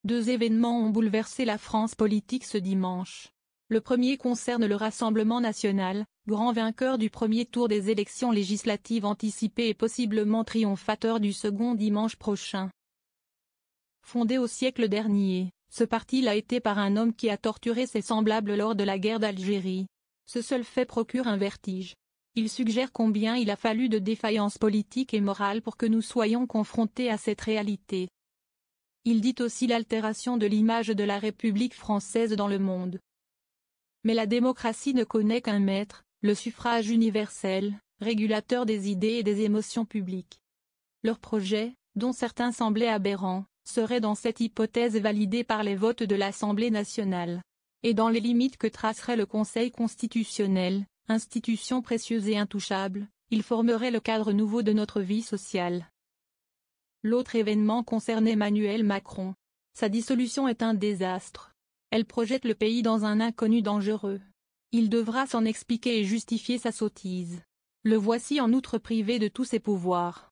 Deux événements ont bouleversé la France politique ce dimanche. Le premier concerne le Rassemblement national, grand vainqueur du premier tour des élections législatives anticipées et possiblement triomphateur du second dimanche prochain. Fondé au siècle dernier, ce parti l'a été par un homme qui a torturé ses semblables lors de la guerre d'Algérie. Ce seul fait procure un vertige. Il suggère combien il a fallu de défaillances politiques et morales pour que nous soyons confrontés à cette réalité. Il dit aussi l'altération de l'image de la République française dans le monde. Mais la démocratie ne connaît qu'un maître, le suffrage universel, régulateur des idées et des émotions publiques. Leur projet, dont certains semblaient aberrants, serait dans cette hypothèse validé par les votes de l'Assemblée nationale. Et dans les limites que tracerait le Conseil constitutionnel, institution précieuse et intouchable, il formerait le cadre nouveau de notre vie sociale. L'autre événement concerne Emmanuel Macron. Sa dissolution est un désastre. Elle projette le pays dans un inconnu dangereux. Il devra s'en expliquer et justifier sa sottise. Le voici en outre privé de tous ses pouvoirs.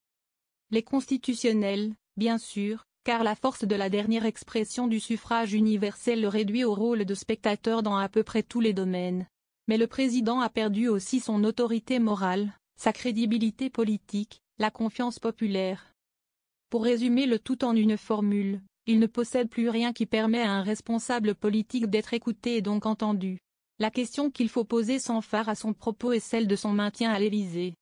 Les constitutionnels, bien sûr, car la force de la dernière expression du suffrage universel le réduit au rôle de spectateur dans à peu près tous les domaines. Mais le président a perdu aussi son autorité morale, sa crédibilité politique, la confiance populaire. Pour résumer le tout en une formule, il ne possède plus rien qui permet à un responsable politique d'être écouté et donc entendu. La question qu'il faut poser sans phare à son propos est celle de son maintien à l'Élysée.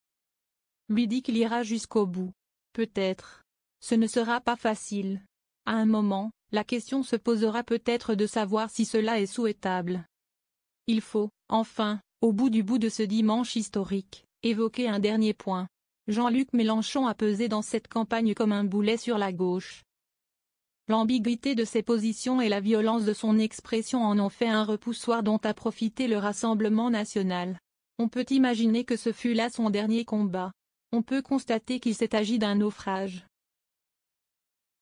Lui dit qu'il ira jusqu'au bout. Peut-être. Ce ne sera pas facile. À un moment, la question se posera peut-être de savoir si cela est souhaitable. Il faut, enfin, au bout de ce dimanche historique, évoquer un dernier point. Jean-Luc Mélenchon a pesé dans cette campagne comme un boulet sur la gauche. L'ambiguïté de ses positions et la violence de son expression en ont fait un repoussoir dont a profité le Rassemblement national. On peut imaginer que ce fut là son dernier combat. On peut constater qu'il s'est agi d'un naufrage.